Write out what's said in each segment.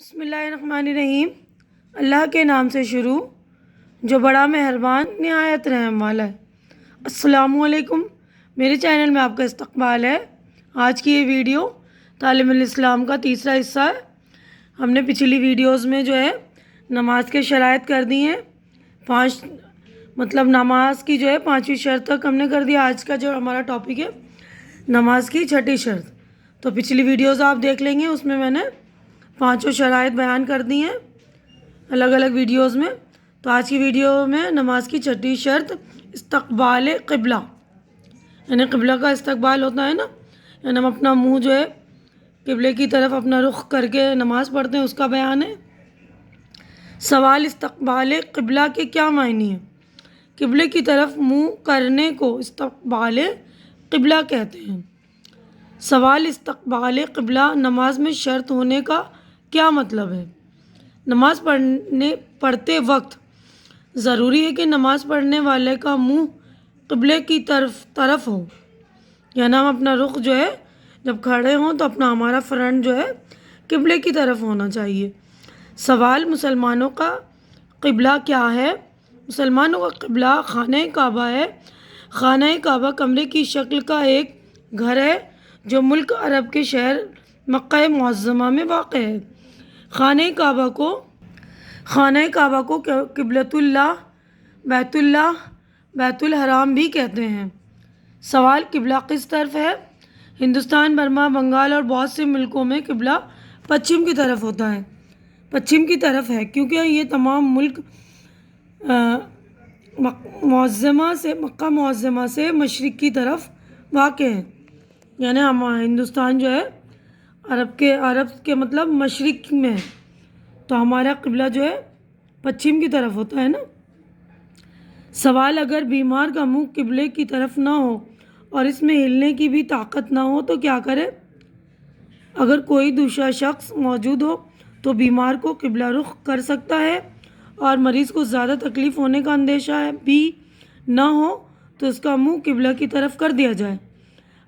بسم اللہ الرحمن الرحیم۔ اللہ کے نام سے شروع جو بڑا مہربان نہایت رحم والا ہے۔ السلام علیکم، میرے چینل میں آپ کا استقبال ہے۔ آج کی یہ ویڈیو تعلیم الاسلام کا تیسرا حصہ ہے۔ ہم نے پچھلی ویڈیوز میں جو ہے نماز کے شرائط کر دی ہیں، نماز کی جو ہے 5ویں شرط تک ہم نے کر دیا۔ آج کا جو ہمارا ٹاپک ہے نماز کی 6ٹھی شرط، تو پچھلی ویڈیوز آپ دیکھ لیں گے، اس میں نے 5 شرائط بیان کر دی ہیں الگ الگ ویڈیوز میں۔ تو آج کی ویڈیو میں نماز کی 6ٹھی شرط استقبال قبلہ، یعنی قبلہ کا استقبال ہوتا ہے نا، یعنی ہم اپنا منہ جو ہے قبلے کی طرف اپنا رخ کر کے نماز پڑھتے ہیں، اس کا بیان ہے۔ سوال: استقبال قبلہ کے کیا معنی ہیں؟ قبلے کی طرف منہ کرنے کو استقبال قبلہ کہتے ہیں۔ سوال: استقبال قبلہ نماز میں شرط ہونے کا کیا مطلب ہے؟ نماز پڑھتے وقت ضروری ہے کہ نماز پڑھنے والے کا منہ قبلے کی طرف ہو، یعنی ہم اپنا رخ جو ہے جب کھڑے ہوں تو ہمارا فرنٹ جو ہے قبلے کی طرف ہونا چاہیے۔ سوال: مسلمانوں کا قبلہ کیا ہے؟ مسلمانوں کا قبلہ خانہ کعبہ ہے۔ خانہ کعبہ کمرے کی شکل کا ایک گھر ہے جو ملک عرب کے شہر مکہ معظمہ میں واقع ہے۔ خانہ کعبہ کو قبلۃ اللہ، بیت الحرام بھی کہتے ہیں۔ سوال: قبلہ کس طرف ہے؟ ہندوستان، برما، بنگال اور بہت سے ملکوں میں قبلہ پچھم کی طرف ہوتا ہے، پچھم کی طرف ہے، کیونکہ یہ تمام ملک مکہ معظمہ سے مشرق کی طرف واقع ہے، یعنی ہندوستان جو ہے عرب کے مشرق میں ہے، تو ہمارا قبلہ جو ہے پچھم کی طرف ہوتا ہے نا۔ سوال: اگر بیمار کا منہ قبلے کی طرف نہ ہو اور اس میں ہلنے کی بھی طاقت نہ ہو تو کیا کرے؟ اگر کوئی دوسرا شخص موجود ہو تو بیمار کو قبلہ رخ کر سکتا ہے، اور مریض کو زیادہ تکلیف ہونے کا اندیشہ بھی نہ ہو تو اس کا منہ قبلہ کی طرف کر دیا جائے۔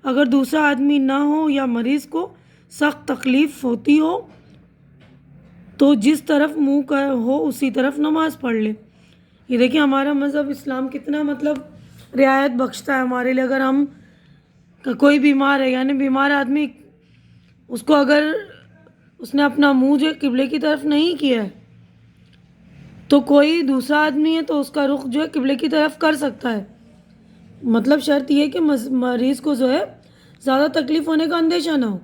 اگر دوسرا آدمی نہ ہو یا مریض کو سخت تکلیف ہوتی ہو تو جس طرف منہ ہو اسی طرف نماز پڑھ لے۔ یہ دیکھیں ہمارا مذہب اسلام کتنا رعایت بخشتا ہے ہمارے لیے۔ اگر ہم کوئی بیمار ہے، یعنی بیمار آدمی، اس کو اگر اس نے اپنا منہ جو قبلے کی طرف نہیں کیا ہے تو کوئی دوسرا آدمی ہے تو اس کا رخ جو ہے قبلے کی طرف کر سکتا ہے۔ شرط یہ ہے کہ مریض کو جو ہے زیادہ تکلیف ہونے کا اندیشہ نہ ہو،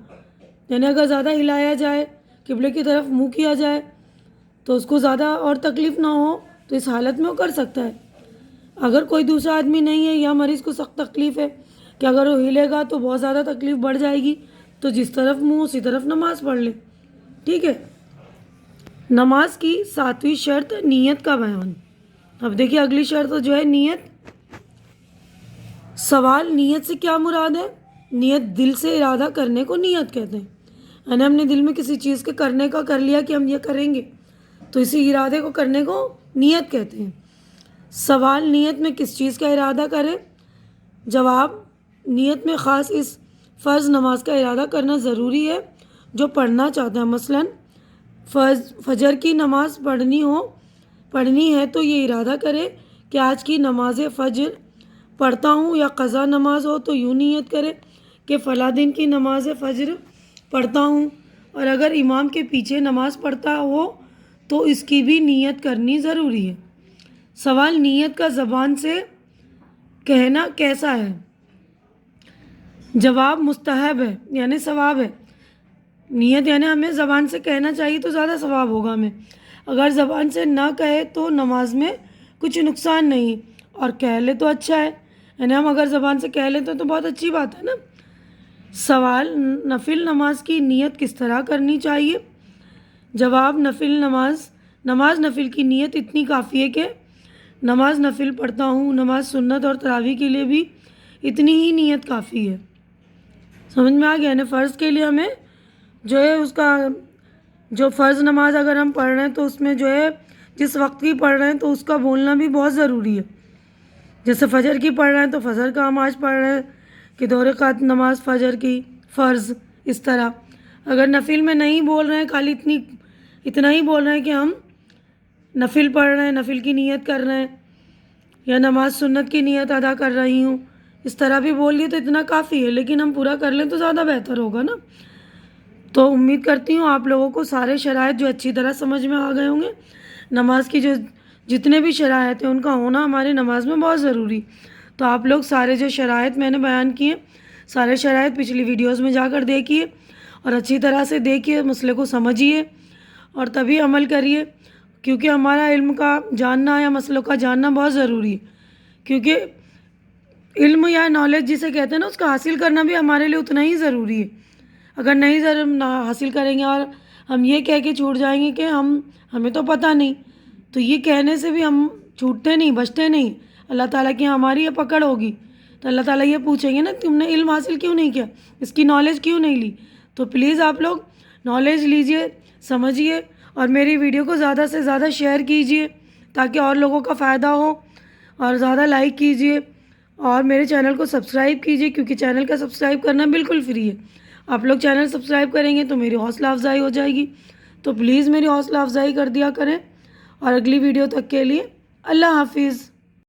یعنی اگر زیادہ ہلایا جائے، قبلے کی طرف منہ کیا جائے تو اس کو زیادہ اور تکلیف نہ ہو، تو اس حالت میں وہ کر سکتا ہے۔ اگر کوئی دوسرا آدمی نہیں ہے یا مریض کو سخت تکلیف ہے کہ اگر وہ ہلے گا تو بہت زیادہ تکلیف بڑھ جائے گی، تو جس طرف منہ اسی طرف نماز پڑھ لے، ٹھیک ہے۔ نماز کی 7ویں شرط نیت کا بیان۔ اب دیکھیے اگلی شرط جو ہے نیت۔ سوال: نیت سے کیا مراد ہے؟ نیت دل سے ارادہ کرنے کو نیت کہتے ہیں، یعنی ہم نے دل میں کسی چیز کے کرنے کا کر لیا کہ ہم یہ کریں گے، تو اسی ارادے کو کرنے کو نیت کہتے ہیں۔ سوال: نیت میں کس چیز کا ارادہ کرے؟ جواب: نیت میں خاص اس فرض نماز کا ارادہ کرنا ضروری ہے جو پڑھنا چاہتا ہے۔ مثلاً فجر کی نماز پڑھنی ہے تو یہ ارادہ کرے کہ آج کی نماز فجر پڑھتا ہوں، یا قضا نماز ہو تو یوں نیت کرے کہ فلاں دن کی نماز فجر پڑھتا ہوں، اور اگر امام کے پیچھے نماز پڑھتا ہو تو اس کی بھی نیت کرنی ضروری ہے۔ سوال: نیت کا زبان سے کہنا کیسا ہے؟ جواب: مستحب ہے، یعنی ثواب ہے۔ نیت یعنی ہمیں زبان سے کہنا چاہیے تو زیادہ ثواب ہوگا ہمیں، اگر زبان سے نہ کہے تو نماز میں کچھ نقصان نہیں، اور کہہ لے تو اچھا ہے، یعنی ہم اگر زبان سے کہہ لیں تو بہت اچھی بات ہے نا۔ سوال: نفل نماز کی نیت کس طرح کرنی چاہیے؟ جواب: نماز نفل کی نیت اتنی کافی ہے کہ نماز نفل پڑھتا ہوں، نماز سنت اور تراویح کے لیے بھی اتنی ہی نیت کافی ہے۔ سمجھ میں آ گیا؟ یعنی فرض کے لیے ہمیں جو ہے اس کا جو فرض نماز اگر ہم پڑھ رہے ہیں تو اس میں جو ہے جس وقت کی پڑھ رہے ہیں تو اس کا بولنا بھی بہت ضروری ہے۔ جیسے فجر کی پڑھ رہے ہیں تو فجر کا ہم آج پڑھ رہے ہیں کہ 2 رکعت نماز فجر کی فرض، اس طرح۔ اگر نفل میں نہیں بول رہے ہیں، خالی اتنی اتنا ہی بول رہے ہیں کہ ہم نفل پڑھ رہے ہیں، نفل کی نیت کر رہے ہیں، یا نماز سنت کی نیت ادا کر رہی ہوں، اس طرح بھی بول دیے تو اتنا کافی ہے، لیکن ہم پورا کر لیں تو زیادہ بہتر ہوگا نا۔ تو امید کرتی ہوں آپ لوگوں کو سارے شرائط جو اچھی طرح سمجھ میں آ گئے ہوں گے۔ نماز کی جو جتنے بھی شرائط ہیں ان کا ہونا ہماری نماز میں بہت ضروری۔ تو آپ لوگ سارے جو شرائط میں نے بیان کیے، سارے شرائط پچھلی ویڈیوز میں جا کر دیکھیے اور اچھی طرح سے دیکھیے، مسئلے کو سمجھیے اور تبھی عمل کریے، کیونکہ ہمارا علم کا جاننا یا مسئلوں کا جاننا بہت ضروری ہے، کیونکہ علم یا نالج جسے کہتے ہیں نا، اس کا حاصل کرنا بھی ہمارے لیے اتنا ہی ضروری ہے۔ اگر نہیں حاصل کریں گے اور ہم یہ کہہ کے چھوٹ جائیں گے کہ ہمیں تو پتہ نہیں، تو یہ کہنے سے بھی ہم چھوٹتے نہیں، بچتے نہیں، اللہ تعالیٰ کی ہماری یہ پکڑ ہوگی، تو اللہ تعالیٰ یہ پوچھیں گے نا تم نے علم حاصل کیوں نہیں کیا، اس کی نالج کیوں نہیں لی۔ تو پلیز آپ لوگ نالج لیجئے، سمجھیے اور میری ویڈیو کو زیادہ سے زیادہ شیئر کیجئے تاکہ اور لوگوں کا فائدہ ہو، اور زیادہ لائک کیجئے اور میرے چینل کو سبسکرائب کیجئے، کیونکہ چینل کا سبسکرائب کرنا بالکل فری ہے۔ آپ لوگ چینل سبسکرائب کریں گے تو میری حوصلہ افزائی ہو جائے گی، تو پلیز میری حوصلہ افزائی کر دیا کریں، اور اگلی ویڈیو تک کے لیے اللہ حافظ۔